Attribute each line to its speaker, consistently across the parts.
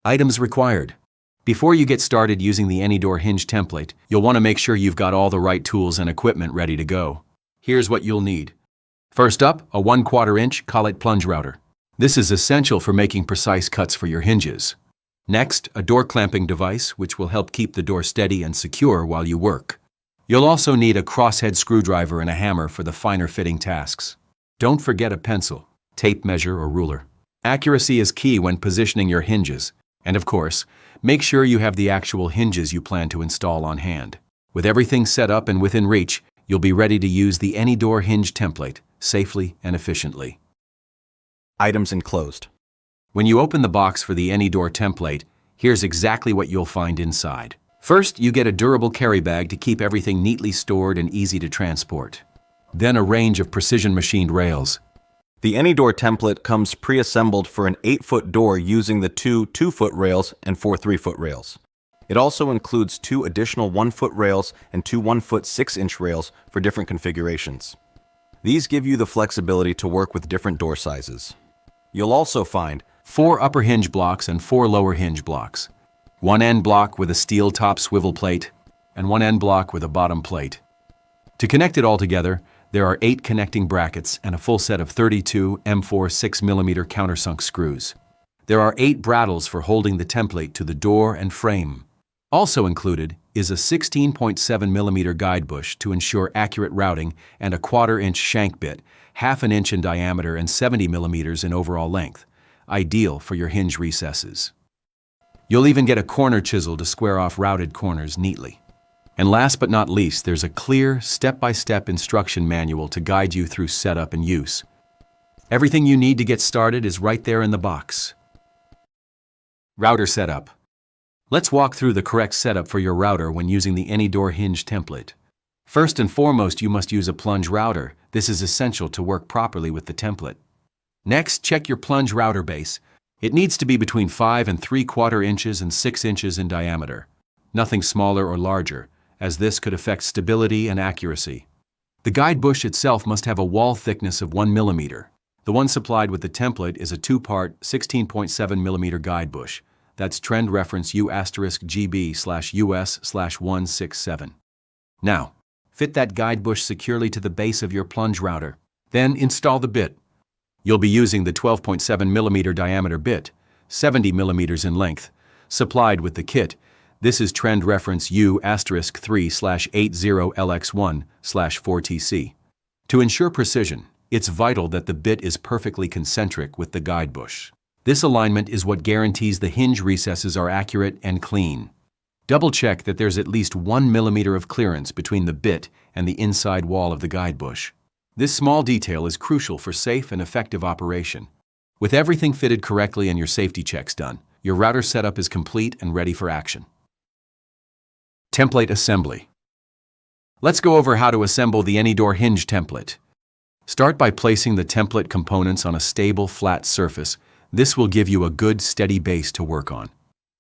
Speaker 1: Items required. Before you get started using the AnyDoor hinge template, you'll want to make sure you've got all the right tools and equipment ready to go. Here's what you'll need. First up, a 1/4 inch collet plunge router. This is essential for making precise cuts for your hinges. Next, a door clamping device, which will help keep the door steady and secure while you work. You'll also need a crosshead screwdriver and a hammer for the finer fitting tasks. Don't forget a pencil, tape measure, or ruler. Accuracy is key when positioning your hinges. And of course, make sure you have the actual hinges you plan to install on hand. With everything set up and within reach, you'll be ready to use the AnyDoor hinge template safely and efficiently.
Speaker 2: Items enclosed.
Speaker 1: When you open the box for the AnyDoor template, here's exactly what you'll find inside. First, you get a durable carry bag to keep everything neatly stored and easy to transport. Then a range of precision machined rails.
Speaker 2: The AnyDoor template comes pre-assembled for an 8-foot door using the two 2-foot rails and 4 3-foot rails. It also includes 2 additional 1-foot rails and 2 1-foot 6-inch rails for different configurations. These give you the flexibility to work with different door sizes. You'll also find
Speaker 1: 4 upper hinge blocks and 4 lower hinge blocks. 1 end block with a steel top swivel plate, and 1 end block with a bottom plate. To connect it all together, there are 8 connecting brackets and a full set of 32 M4 6mm countersunk screws. There are 8 brattles for holding the template to the door and frame. Also included is a 16.7mm guide bush to ensure accurate routing and a 1/4 inch shank bit, 1/2 inch in diameter and 70mm in overall length, ideal for your hinge recesses. You'll even get a corner chisel to square off routed corners neatly. And last but not least, there's a clear, step-by-step instruction manual to guide you through setup and use. Everything you need to get started is right there in the box. Router setup. Let's walk through the correct setup for your router when using the AnyDoor hinge template. First and foremost, you must use a plunge router. This is essential to work properly with the template. Next, check your plunge router base. It needs to be between 5 3/4 inches and 6 inches in diameter. Nothing smaller or larger, as this could affect stability and accuracy. The guide bush itself must have a wall thickness of 1 mm. The one supplied with the template is a 2-part 16.7mm guide bush. That's trend reference U*GB/US/167. Now, fit that guide bush securely to the base of your plunge router. Then install the bit. You'll be using the 12.7mm diameter bit, 70mm in length, supplied with the kit. This is trend reference U*3/80LX1/4TC. To ensure precision, it's vital that the bit is perfectly concentric with the guide bush. This alignment is what guarantees the hinge recesses are accurate and clean. Double check that there's at least 1 mm of clearance between the bit and the inside wall of the guide bush. This small detail is crucial for safe and effective operation. With everything fitted correctly and your safety checks done, your router setup is complete and ready for action. Template assembly. Let's go over how to assemble the AnyDoor hinge template. Start by placing the template components on a stable, flat surface. This will give you a good, steady base to work on.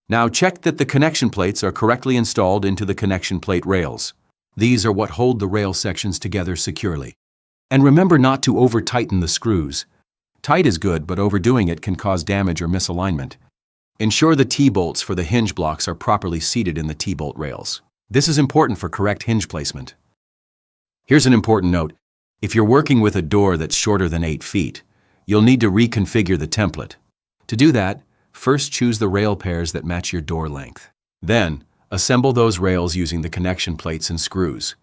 Speaker 1: Now check that the connection plates are correctly installed into the connection plate rails. These are what hold the rail sections together securely. And remember not to over-tighten the screws. Tight is good, but overdoing it can cause damage or misalignment. Ensure the T-bolts for the hinge blocks are properly seated in the T-bolt rails. This is important for correct hinge placement. Here's an important note. If you're working with a door that's shorter than 8 feet, you'll need to reconfigure the template. To do that, first choose the rail pairs that match your door length. Then, assemble those rails using the connection plates and screws.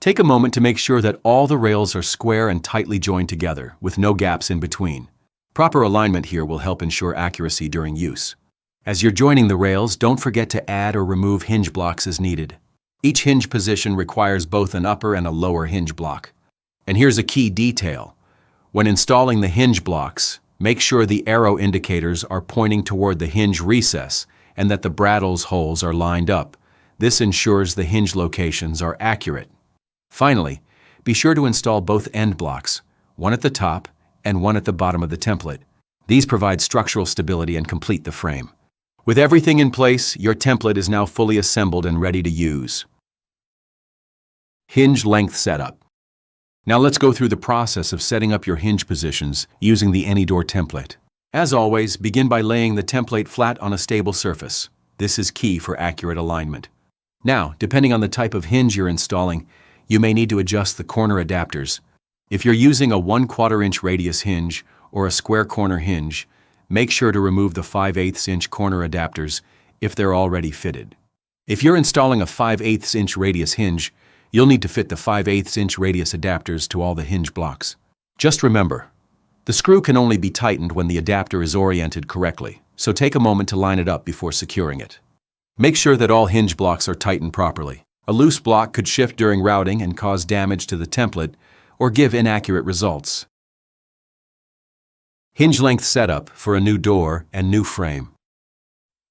Speaker 1: Take a moment to make sure that all the rails are square and tightly joined together, with no gaps in between. Proper alignment here will help ensure accuracy during use. As you're joining the rails, don't forget to add or remove hinge blocks as needed. Each hinge position requires both an upper and a lower hinge block. And here's a key detail. When installing the hinge blocks, make sure the arrow indicators are pointing toward the hinge recess and that the brattles holes are lined up. This ensures the hinge locations are accurate. Finally, be sure to install both end blocks, one at the top and one at the bottom of the template. These provide structural stability and complete the frame. With everything in place, your template is now fully assembled and ready to use. Hinge length setup. Now let's go through the process of setting up your hinge positions using the AnyDoor template. As always, begin by laying the template flat on a stable surface. This is key for accurate alignment. Now, depending on the type of hinge you're installing, you may need to adjust the corner adapters. If you're using a 1/4 inch radius hinge or a square corner hinge, make sure to remove the 5/8 inch corner adapters if they're already fitted. If you're installing a 5/8 inch radius hinge, you'll need to fit the 5/8 inch radius adapters to all the hinge blocks. Just remember, the screw can only be tightened when the adapter is oriented correctly, so take a moment to line it up before securing it. Make sure that all hinge blocks are tightened properly. A loose block could shift during routing and cause damage to the template or give inaccurate results. Hinge length setup for a new door and new frame.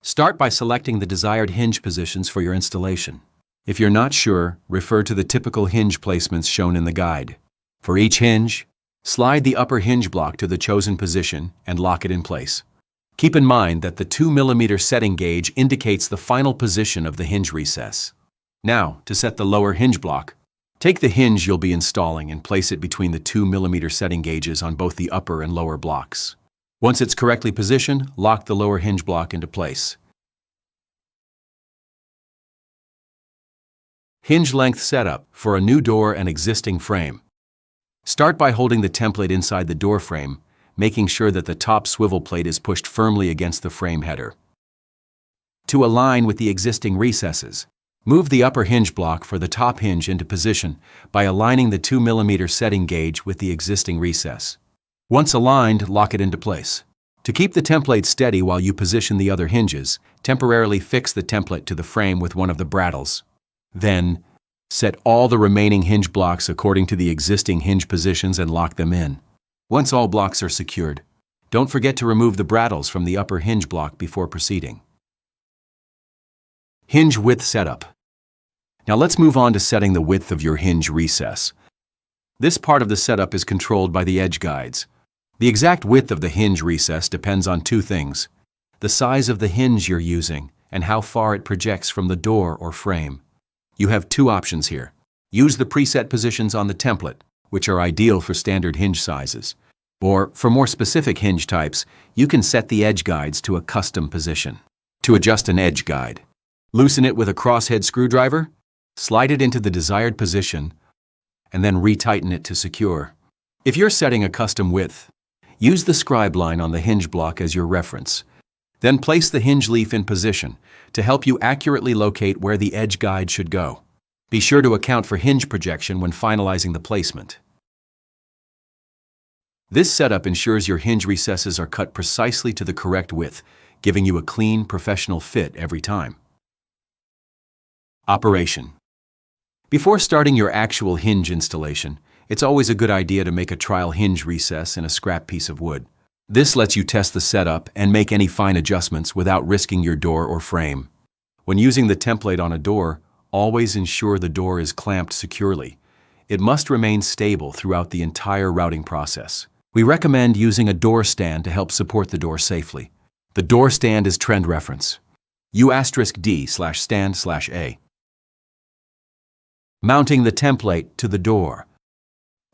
Speaker 1: Start by selecting the desired hinge positions for your installation. If you're not sure, refer to the typical hinge placements shown in the guide. For each hinge, slide the upper hinge block to the chosen position and lock it in place. Keep in mind that the 2mm setting gauge indicates the final position of the hinge recess. Now, to set the lower hinge block, take the hinge you'll be installing and place it between the 2mm setting gauges on both the upper and lower blocks. Once it's correctly positioned, lock the lower hinge block into place. Hinge length setup for a new door and existing frame. Start by holding the template inside the door frame, making sure that the top swivel plate is pushed firmly against the frame header. To align with the existing recesses, move the upper hinge block for the top hinge into position by aligning the 2mm setting gauge with the existing recess. Once aligned, lock it into place. To keep the template steady while you position the other hinges, temporarily fix the template to the frame with one of the brattles. Then, set all the remaining hinge blocks according to the existing hinge positions and lock them in. Once all blocks are secured, don't forget to remove the brattles from the upper hinge block before proceeding. Hinge width setup. Now let's move on to setting the width of your hinge recess. This part of the setup is controlled by the edge guides. The exact width of the hinge recess depends on two things: the size of the hinge you're using and how far it projects from the door or frame. You have two options here. Use the preset positions on the template, which are ideal for standard hinge sizes. Or, for more specific hinge types, you can set the edge guides to a custom position. To adjust an edge guide, loosen it with a crosshead screwdriver, slide it into the desired position, and then retighten it to secure. If you're setting a custom width, use the scribe line on the hinge block as your reference. Then place the hinge leaf in position to help you accurately locate where the edge guide should go. Be sure to account for hinge projection when finalizing the placement. This setup ensures your hinge recesses are cut precisely to the correct width, giving you a clean, professional fit every time. Operation. Before starting your actual hinge installation, it's always a good idea to make a trial hinge recess in a scrap piece of wood. This lets you test the setup and make any fine adjustments without risking your door or frame. When using the template on a door, always ensure the door is clamped securely. It must remain stable throughout the entire routing process. We recommend using a door stand to help support the door safely. The door stand is trend reference. U*D/stand/A. Mounting the template to the door.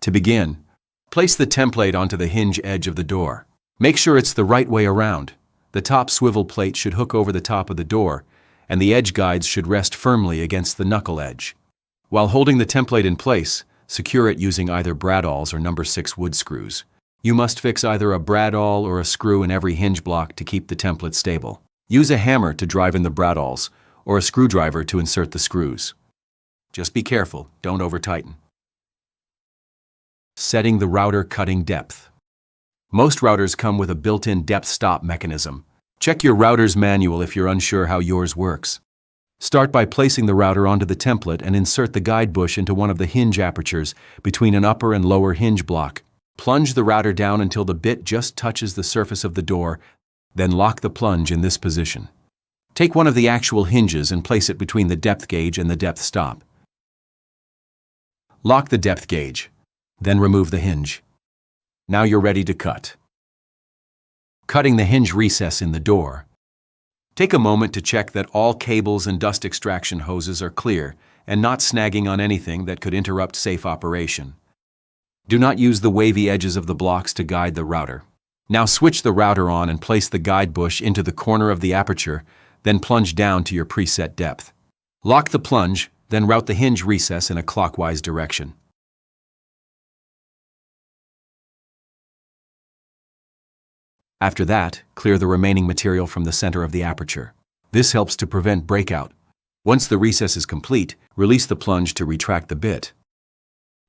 Speaker 1: To begin, place the template onto the hinge edge of the door. Make sure it's the right way around. The top swivel plate should hook over the top of the door, and the edge guides should rest firmly against the knuckle edge. While holding the template in place, secure it using either bradawls or No. 6 wood screws. You must fix either a bradawls or a screw in every hinge block to keep the template stable. Use a hammer to drive in the bradawls or a screwdriver to insert the screws. Just be careful, don't over-tighten. Setting the router cutting depth. Most routers come with a built-in depth stop mechanism. Check your router's manual if you're unsure how yours works. Start by placing the router onto the template and insert the guide bush into one of the hinge apertures between an upper and lower hinge block. Plunge the router down until the bit just touches the surface of the door, then lock the plunge in this position. Take one of the actual hinges and place it between the depth gauge and the depth stop. Lock the depth gauge, then remove the hinge. Now you're ready to cut. Cutting the hinge recess in the door. Take a moment to check that all cables and dust extraction hoses are clear and not snagging on anything that could interrupt safe operation. Do not use the wavy edges of the blocks to guide the router. Now switch the router on and place the guide bush into the corner of the aperture, then plunge down to your preset depth. Lock the plunge, then route the hinge recess in a clockwise direction. After that, clear the remaining material from the center of the aperture. This helps to prevent breakout. Once the recess is complete, release the plunge to retract the bit.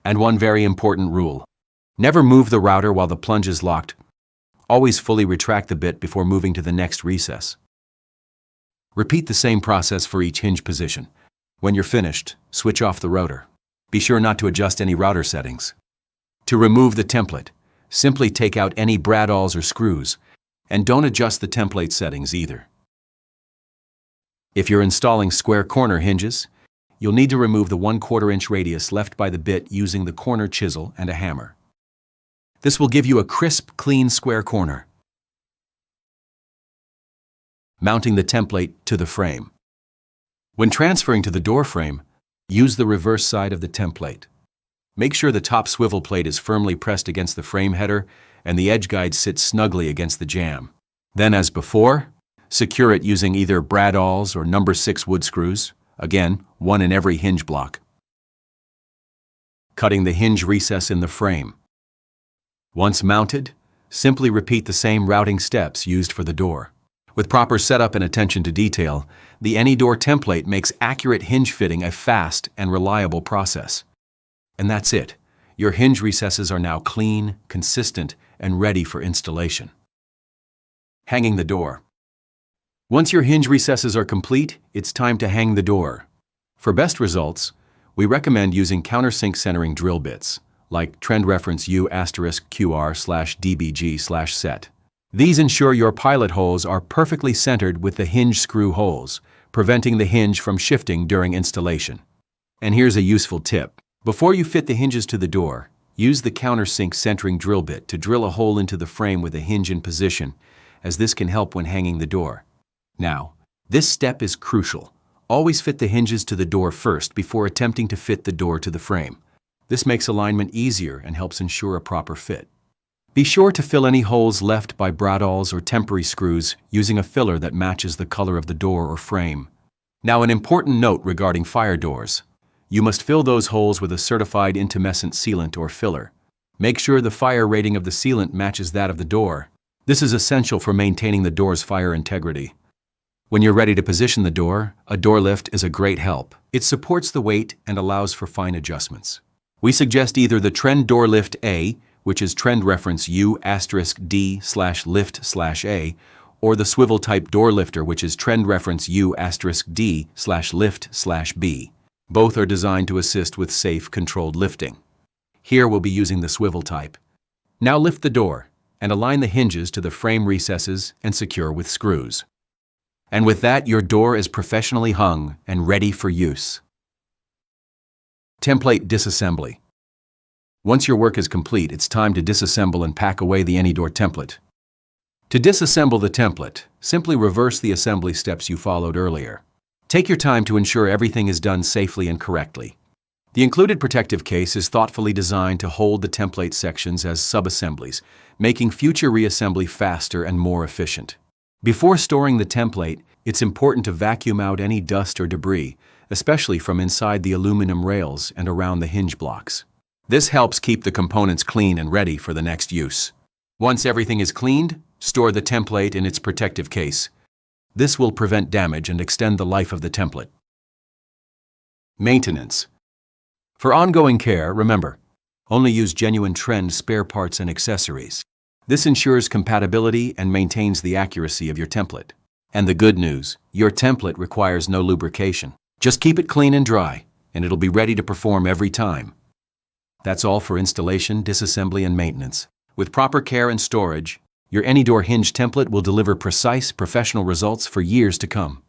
Speaker 1: And one very important rule: never move the router while the plunge is locked. Always fully retract the bit before moving to the next recess. Repeat the same process for each hinge position. When you're finished, switch off the router. Be sure not to adjust any router settings. To remove the template, simply take out any bradawls or screws, and don't adjust the template settings either. If you're installing square corner hinges, you'll need to remove the 1/4 inch radius left by the bit using the corner chisel and a hammer. This will give you a crisp, clean square corner. Mounting the template to the frame. When transferring to the door frame, use the reverse side of the template. Make sure the top swivel plate is firmly pressed against the frame header and the edge guide sits snugly against the jamb. Then, as before, secure it using either bradawls or number 6 wood screws, again, one in every hinge block. Cutting the hinge recess in the frame. Once mounted, simply repeat the same routing steps used for the door. With proper setup and attention to detail, the AnyDoor template makes accurate hinge fitting a fast and reliable process. And that's it. Your hinge recesses are now clean, consistent, and ready for installation. Hanging the door. Once your hinge recesses are complete, it's time to hang the door. For best results, we recommend using countersink centering drill bits, like trend reference U*QR/DBG/set. These ensure your pilot holes are perfectly centered with the hinge screw holes, preventing the hinge from shifting during installation. And here's a useful tip. Before you fit the hinges to the door, use the countersink centering drill bit to drill a hole into the frame with a hinge in position, as this can help when hanging the door. Now, this step is crucial. Always fit the hinges to the door first before attempting to fit the door to the frame. This makes alignment easier and helps ensure a proper fit. Be sure to fill any holes left by bradawls or temporary screws using a filler that matches the color of the door or frame. Now, an important note regarding fire doors. You must fill those holes with a certified intumescent sealant or filler. Make sure the fire rating of the sealant matches that of the door. This is essential for maintaining the door's fire integrity. When you're ready to position the door, a door lift is a great help. It supports the weight and allows for fine adjustments. We suggest either the Trend Door Lift A, which is trend reference U*D/lift/A, or the swivel type door lifter, which is trend reference U*D/lift/B. Both are designed to assist with safe, controlled lifting. Here we'll be using the swivel type. Now lift the door and align the hinges to the frame recesses and secure with screws. And with that, your door is professionally hung and ready for use. Template disassembly. Once your work is complete, it's time to disassemble and pack away the AnyDoor template. To disassemble the template, simply reverse the assembly steps you followed earlier. Take your time to ensure everything is done safely and correctly. The included protective case is thoughtfully designed to hold the template sections as sub-assemblies, making future reassembly faster and more efficient. Before storing the template, it's important to vacuum out any dust or debris, especially from inside the aluminum rails and around the hinge blocks. This helps keep the components clean and ready for the next use. Once everything is cleaned, store the template in its protective case. This will prevent damage and extend the life of the template. Maintenance. For ongoing care, remember, only use genuine Trend spare parts and accessories. This ensures compatibility and maintains the accuracy of your template. And the good news, your template requires no lubrication. Just keep it clean and dry, and it'll be ready to perform every time. That's all for installation, disassembly, and maintenance. With proper care and storage, your AnyDoor hinge template will deliver precise, professional results for years to come.